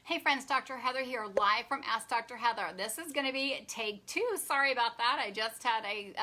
Hey friends, Dr. Heather here, live from Ask Dr. Heather. This is going to be take 2. Sorry about that. I just had a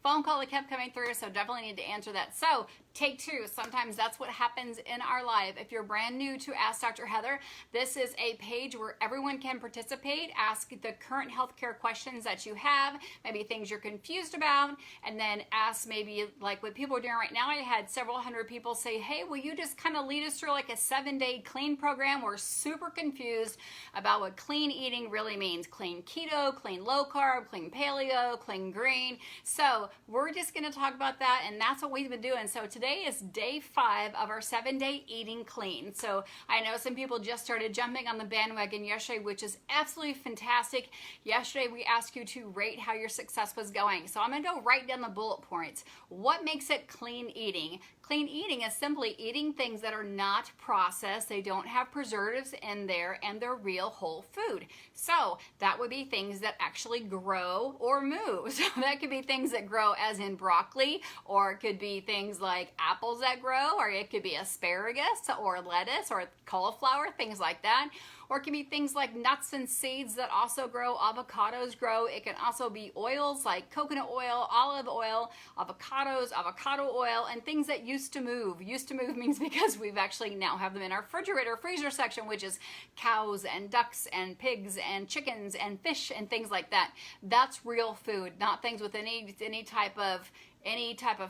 phone call that kept coming through, so definitely need to answer that. So, take 2. Sometimes that's what happens in our life. If you're brand new to Ask Dr. Heather, this is a page where everyone can participate, ask the current healthcare questions that you have, maybe things you're confused about, and then ask maybe like what people are doing right now. I had several hundred people say, hey, will you just kind of lead us through like a 7-day clean program? We're super confused about what clean eating really means. Clean keto, clean low carb, clean paleo, clean green. So we're just going to talk about that, and that's what we've been doing. So today is day 5 of our 7-day eating clean. So I know some people just started jumping on the bandwagon yesterday, which is absolutely fantastic. Yesterday we asked you to rate how your success was going. So I'm going to go right down the bullet points. What makes it clean eating? Clean eating is simply eating things that are not processed. They don't have preservatives in there, and they're real whole food. So that would be things that actually grow or move. So that could be things that grow as in broccoli, or it could be things like apples that grow, or it could be asparagus or lettuce or cauliflower, things like that. Or it can be things like nuts and seeds that also grow. Avocados grow. It can also be oils like coconut oil, olive oil, avocados, avocado oil, and things that used to move. Used to move means because we've actually now have them in our refrigerator, freezer section, which is cows and ducks and pigs and chickens and fish and things like that. That's real food, not things with any type of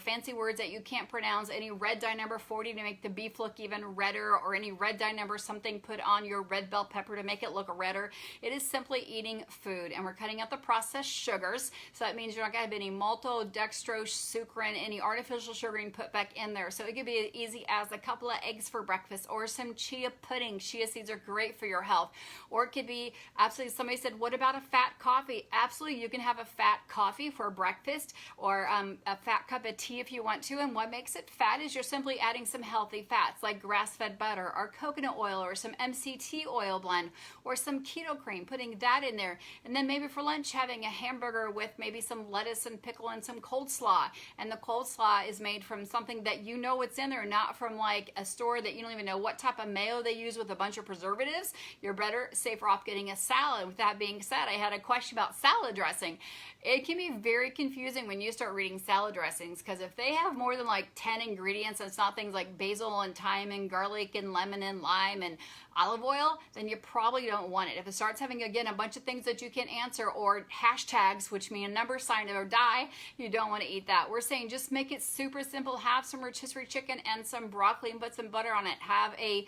fancy words that you can't pronounce, any red dye number 40 to make the beef look even redder, or any red dye number something put on your red bell pepper to make it look redder. It is simply eating food, and we're cutting out the processed sugars. So that means you're not going to have any maltodextrose, sucrin, any artificial sugaring put back in there. So it could be as easy as a couple of eggs for breakfast, or some chia pudding. Chia seeds are great for your health. Or it could be absolutely, somebody said, what about a fat coffee? Absolutely, you can have a fat coffee for breakfast, or a fat cup of tea if you want to. And what makes it fat is you're simply adding some healthy fats like grass-fed butter or coconut oil or some MCT oil blend or some keto cream, putting that in there. And then maybe for lunch having a hamburger with maybe some lettuce and pickle and some coleslaw. And the coleslaw is made from something that you know what's in there, not from like a store that you don't even know what type of mayo they use with a bunch of preservatives. You're better, safer off getting a salad. With that being said, I had a question about salad dressing. It can be very confusing when you start reading salad dressings, because if they have more than like 10 ingredients and it's not things like basil and thyme and garlic and lemon and lime and olive oil, then you probably don't want it. If it starts having, again, a bunch of things that you can answer, or hashtags, which mean a number sign or die, you don't want to eat that. We're saying just make it super simple. Have some rotisserie chicken and some broccoli and put some butter on it. Have a,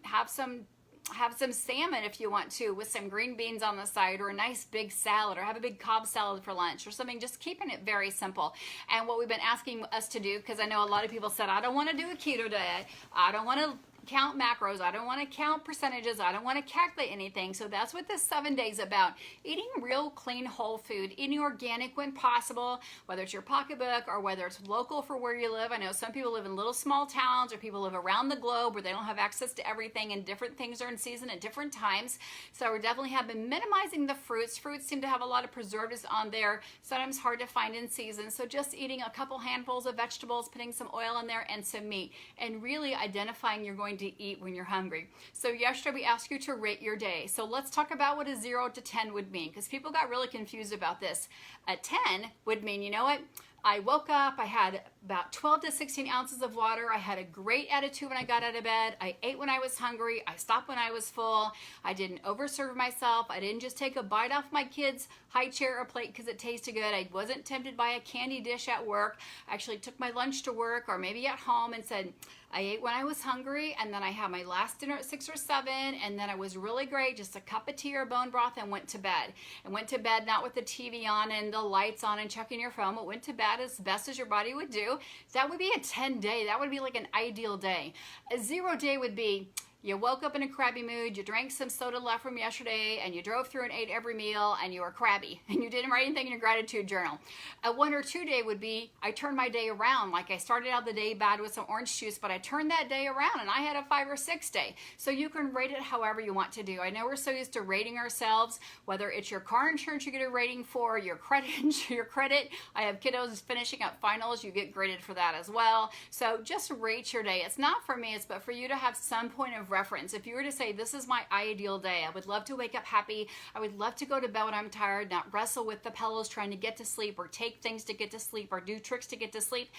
have some salmon if you want to, with some green beans on the side, or a nice big salad, or have a big Cobb salad for lunch or something. Just keeping it very simple. And what we've been asking us to do, because I know a lot of people said, I don't want to do a keto diet, I don't want to count macros, I don't want to count percentages, I don't want to calculate anything. So that's what this 7 days about. Eating real clean whole food, eating organic when possible, whether it's your pocketbook or whether it's local for where you live. I know some people live in little small towns, or people live around the globe where they don't have access to everything, and different things are in season at different times. So we definitely have been minimizing the fruits. Fruits seem to have a lot of preservatives on there, sometimes hard to find in season. So just eating a couple handfuls of vegetables, putting some oil in there and some meat, and really identifying you're going to eat when you're hungry. So yesterday we asked you to rate your day. So let's talk about what a 0 to 10 would mean, because people got really confused about this. A 10 would mean, you know what? I woke up, I had about 12 to 16 ounces of water. I had a great attitude when I got out of bed. I ate when I was hungry. I stopped when I was full. I didn't overserve myself. I didn't just take a bite off my kid's high chair or plate because it tasted good. I wasn't tempted by a candy dish at work. I actually took my lunch to work, or maybe at home, and said, I ate when I was hungry, and then I had my last dinner at 6 or 7, and then it was really great, just a cup of tea or bone broth, and went to bed. And went to bed not with the TV on and the lights on and checking your phone, but went to bed as best as your body would do. That would be a 10 day. That would be like an ideal day. A 0 day would be, you woke up in a crabby mood, you drank some soda left from yesterday, and you drove through and ate every meal, and you were crabby, and you didn't write anything in your gratitude journal. A 1 or 2 day would be, I turned my day around. Like, I started out the day bad with some orange juice, but I turned that day around, and I had a 5 or 6 day. So you can rate it however you want to do. I know we're so used to rating ourselves, whether it's your car insurance you get a rating for, your credit. I have kiddos finishing up finals, you get graded for that as well. So just rate your day. It's not for me, it's but for you to have some point of of reference. If you were to say, this is my ideal day, I would love to wake up happy, I would love to go to bed when I'm tired, not wrestle with the pillows trying to get to sleep, or take things to get to sleep, or do tricks to get to sleep,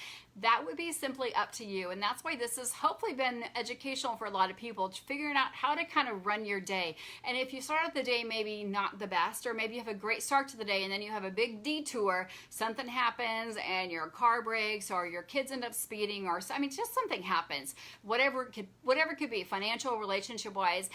that would be simply up to you. And that's why this has hopefully been educational for a lot of people, figuring out how to kind of run your day. And if you start out the day maybe not the best, or maybe you have a great start to the day and then you have a big detour, something happens and your car breaks, or your kids end up speeding, or I mean, just something happens, whatever it could be, financial, relationship wise,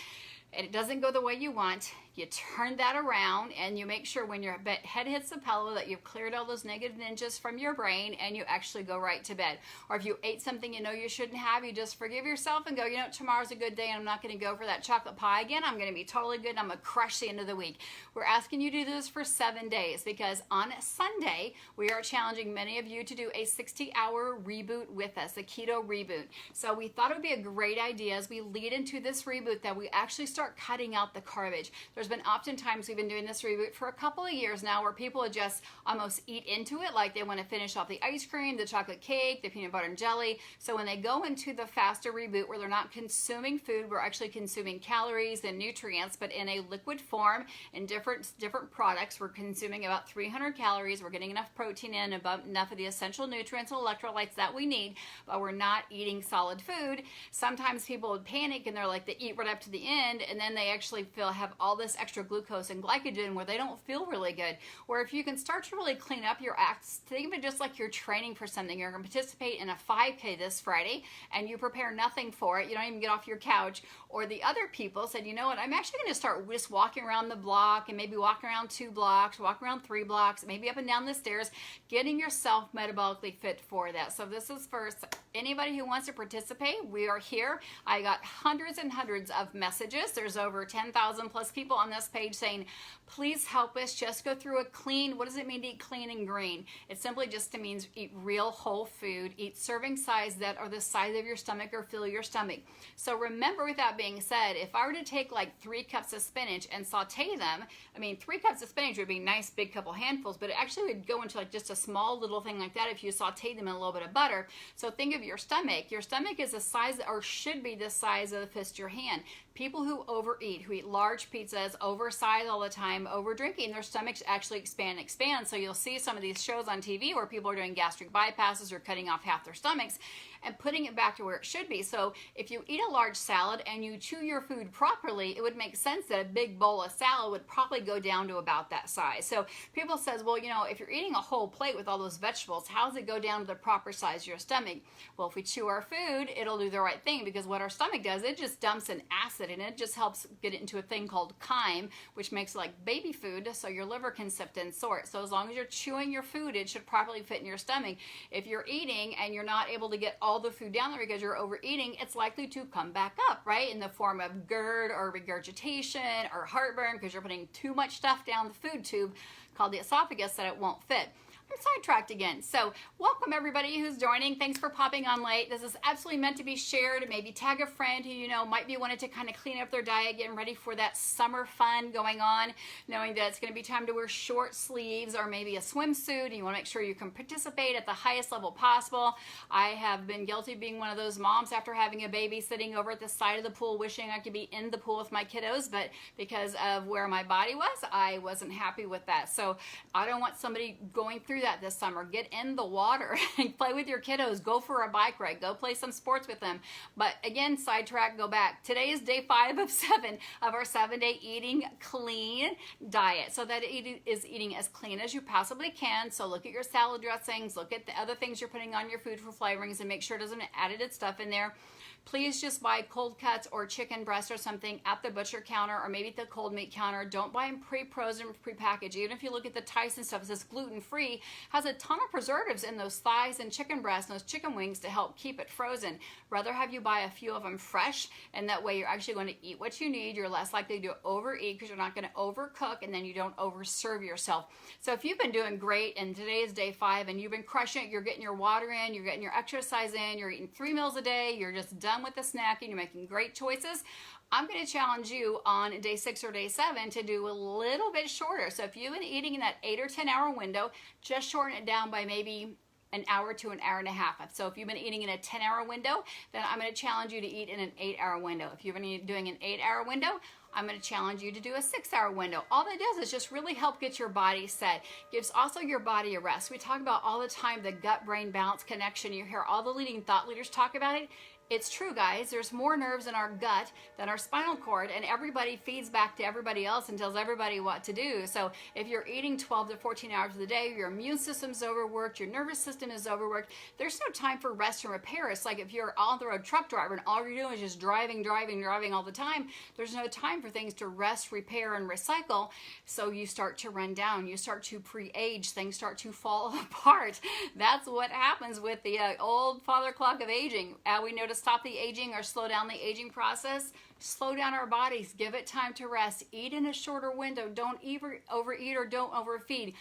and it doesn't go the way you want, you turn that around and you make sure when your head hits the pillow that you've cleared all those negative ninjas from your brain and you actually go right to bed. Or if you ate something you know you shouldn't have, you just forgive yourself and go, you know, tomorrow's a good day and I'm not going to go for that chocolate pie again. I'm going to be totally good and I'm going to crush the end of the week. We're asking you to do this for 7 days because on Sunday, we are challenging many of you to do a 60-hour reboot with us, a keto reboot. So we thought it would be a great idea as we lead into this reboot that we actually start cutting out the garbage. There's been oftentimes we've been doing this reboot for a couple of years now where people just almost eat into it, like they want to finish off the ice cream, the chocolate cake, the peanut butter and jelly. So when they go into the faster reboot where they're not consuming food, we're actually consuming calories and nutrients, but in a liquid form in different products. We're consuming about 300 calories. We're getting enough protein in, about enough of the essential nutrients and electrolytes that we need, but we're not eating solid food. Sometimes people would panic and they're like, they eat right up to the end, and then they actually have all this extra glucose and glycogen where they don't feel really good. Or if you can start to really clean up your acts, think of it just like you're training for something. You're going to participate in a 5K this Friday and you prepare nothing for it. You don't even get off your couch. Or the other people said, you know what, I'm actually going to start just walking around the block and maybe walking around 2 blocks, walking around 3 blocks, maybe up and down the stairs, getting yourself metabolically fit for that. So this is for anybody who wants to participate. We are here. I got hundreds and hundreds of messages. There's over 10,000 plus people on this page saying, please help us just go through a clean. What does it mean to eat clean and green? It simply just means eat real whole food, eat serving size that are the size of your stomach or fill your stomach. So remember, with that being said, if I were to take like 3 cups of spinach and saute them, I mean, 3 cups of spinach would be nice big couple handfuls, but it actually would go into like just a small little thing like that if you saute them in a little bit of butter. So think of your stomach. Your stomach is the size, or should be the size of the fist of your hand. People who overeat, who eat large pizzas, oversized all the time, over drinking, their stomachs actually expand and expand. So you'll see some of these shows on TV where people are doing gastric bypasses or cutting off half their stomachs and putting it back to where it should be. So if you eat a large salad and you chew your food properly, it would make sense that a big bowl of salad would probably go down to about that size. So people says, well, you know, if you're eating a whole plate with all those vegetables, how does it go down to the proper size of your stomach? Well, if we chew our food, it'll do the right thing, because what our stomach does, it just dumps an acid and it just helps get it into a thing called chyme, which makes it like baby food so your liver can sift and sort. So as long as you're chewing your food, it should properly fit in your stomach. If you're eating and you're not able to get all the food down there because you're overeating, it's likely to come back up, right? In the form of GERD or regurgitation or heartburn, because you're putting too much stuff down the food tube called the esophagus that it won't fit. I'm sidetracked again. So welcome everybody who's joining. Thanks for popping on late. This is absolutely meant to be shared. Maybe tag a friend who you know might be wanting to kind of clean up their diet, getting ready for that summer fun going on, knowing that it's going to be time to wear short sleeves or maybe a swimsuit, and you want to make sure you can participate at the highest level possible. I have been guilty of being one of those moms after having a baby sitting over at the side of the pool wishing I could be in the pool with my kiddos, but because of where my body was, I wasn't happy with that. So I don't want somebody going through that this summer. Get in the water and play with your kiddos. Go for a bike ride. Go play some sports with them. But again, sidetrack, go back. Today is day 5 of 7 of our 7-day eating clean diet. So that it is eating as clean as you possibly can. So look at your salad dressings. Look at the other things you're putting on your food for flavorings and make sure it doesn't have added stuff in there. Please just buy cold cuts or chicken breast or something at the butcher counter or maybe at the cold meat counter. Don't buy them pre-frozen, pre-packaged. Even if you look at the Tyson stuff, it says gluten-free, has a ton of preservatives in those thighs and chicken breasts and those chicken wings to help keep it frozen. Rather have you buy a few of them fresh, and that way you're actually going to eat what you need. You're less likely to overeat because you're not going to overcook, and then you don't overserve yourself. So if you've been doing great and today is day 5 and you've been crushing it, you're getting your water in, you're getting your exercise in, you're eating 3 meals a day, you're just done with the snacking, you're making great choices, I'm going to challenge you on day 6 or day 7 to do a little bit shorter. So if you've been eating in that 8 or 10 hour window, just shorten it down by maybe an hour to an hour and a half. So if you've been eating in a 10-hour window, then I'm going to challenge you to eat in an 8-hour window. If you've been doing an 8-hour window, I'm going to challenge you to do a 6-hour window. All that does is just really help get your body set. Gives also your body a rest. We talk about all the time the gut-brain balance connection. You hear all the leading thought leaders talk about it. It's true, guys. There's more nerves in our gut than our spinal cord, and everybody feeds back to everybody else and tells everybody what to do. So if you're eating 12 to 14 hours of the day, your immune system's overworked, your nervous system is overworked, there's no time for rest and repair. It's like if you're on the road truck driver and all you're doing is just driving all the time, there's no time for things to rest, repair, and recycle. So you start to run down, you start to pre-age, things start to fall apart. That's what happens with the old father clock of aging. We know to stop the aging or slow down the aging process, slow down our bodies, give it time to rest, eat in a shorter window, don't overeat or don't overfeed.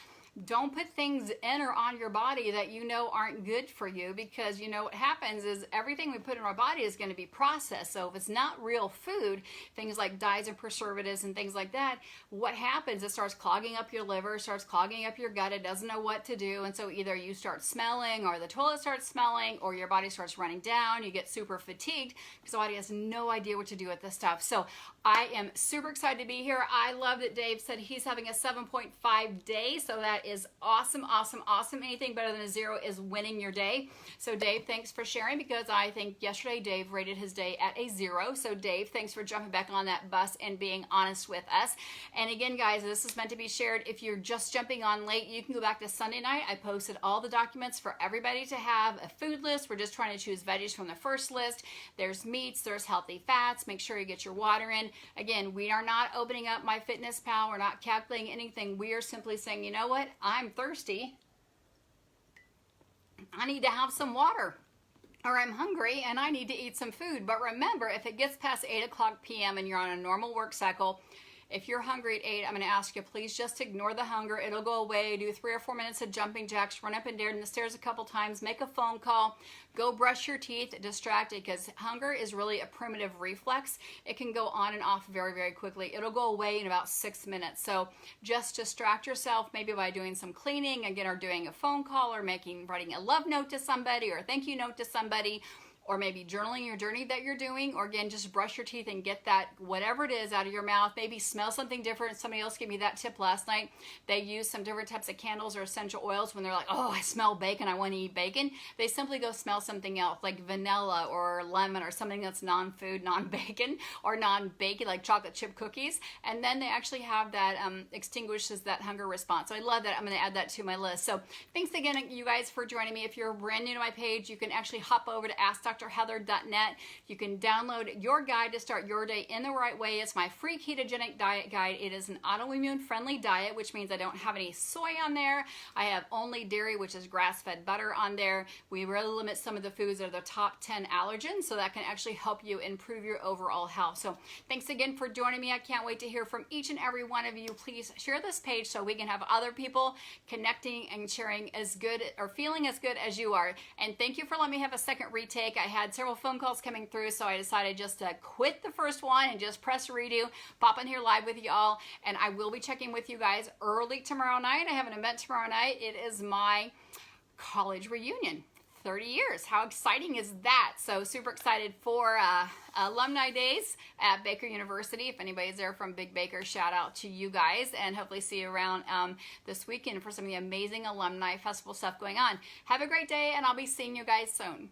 Don't put things in or on your body that you know aren't good for you, because you know what happens is everything we put in our body is going to be processed. So if it's not real food, things like dyes and preservatives and things like that, what happens, it starts clogging up your liver, starts clogging up your gut, it doesn't know what to do, and so either you start smelling or the toilet starts smelling or your body starts running down, you get super fatigued because the body has no idea what to do with this stuff. So I am super excited to be here. I love that Dave said he's having a 7.5 day, so that is awesome, awesome, awesome. Anything better than a 0 is winning your day. So Dave, thanks for sharing, because I think yesterday Dave rated his day at a 0. So Dave, thanks for jumping back on that bus and being honest with us. And again, guys, this is meant to be shared. If you're just jumping on late, you can go back to Sunday night. I posted all the documents for everybody to have a food list. We're just trying to choose veggies from the first list. There's meats, there's healthy fats. Make sure you get your water in. Again, we are not opening up MyFitnessPal. We're not calculating anything. We are simply saying, you know what? I'm thirsty. I need to have some water. Or I'm hungry and I need to eat some food. But remember, if it gets past 8 o'clock p.m. and you're on a normal work cycle, if you're hungry at 8, I'm going to ask you, please just ignore the hunger. It'll go away. Do 3 or 4 minutes of jumping jacks, run up and down the stairs a couple times, make a phone call, go brush your teeth, distracted, because hunger is really a primitive reflex. It can go on and off very, very quickly. It'll go away in about 6 minutes. So just distract yourself, maybe by doing some cleaning, again, or doing a phone call, or writing a love note to somebody, or a thank you note to somebody, or maybe journaling your journey that you're doing, or again, just brush your teeth and get that, whatever it is, out of your mouth. Maybe smell something different. Somebody else gave me that tip last night. They use some different types of candles or essential oils when they're like, oh, I smell bacon, I want to eat bacon. They simply go smell something else, like vanilla or lemon or something that's non-food, non-bacon, or non-bacon, like chocolate chip cookies. And then they actually have that extinguishes that hunger response. So I love that. I'm going to add that to my list. So thanks again, you guys, for joining me. If you're brand new to my page, you can actually hop over to AskDrHeather.net. You can download your guide to start your day in the right way. It's my free ketogenic diet guide. It is an autoimmune friendly diet, which means I don't have any soy on there. I have only dairy, which is grass-fed butter on there. We really limit some of the foods that are the top 10 allergens, so that can actually help you improve your overall health. So thanks again for joining me. I can't wait to hear from each and every one of you. Please share this page so we can have other people connecting and sharing as good or feeling as good as you are. And thank you for letting me have a second retake. I had several phone calls coming through, so I decided just to quit the first one and just press redo, pop in here live with y'all, and I will be checking with you guys early tomorrow night. I have an event tomorrow night. It is my college reunion. 30 years. How exciting is that? So super excited for alumni days at Baker University. If anybody's there from Big Baker, shout out to you guys, and hopefully see you around this weekend for some of the amazing alumni festival stuff going on. Have a great day, and I'll be seeing you guys soon.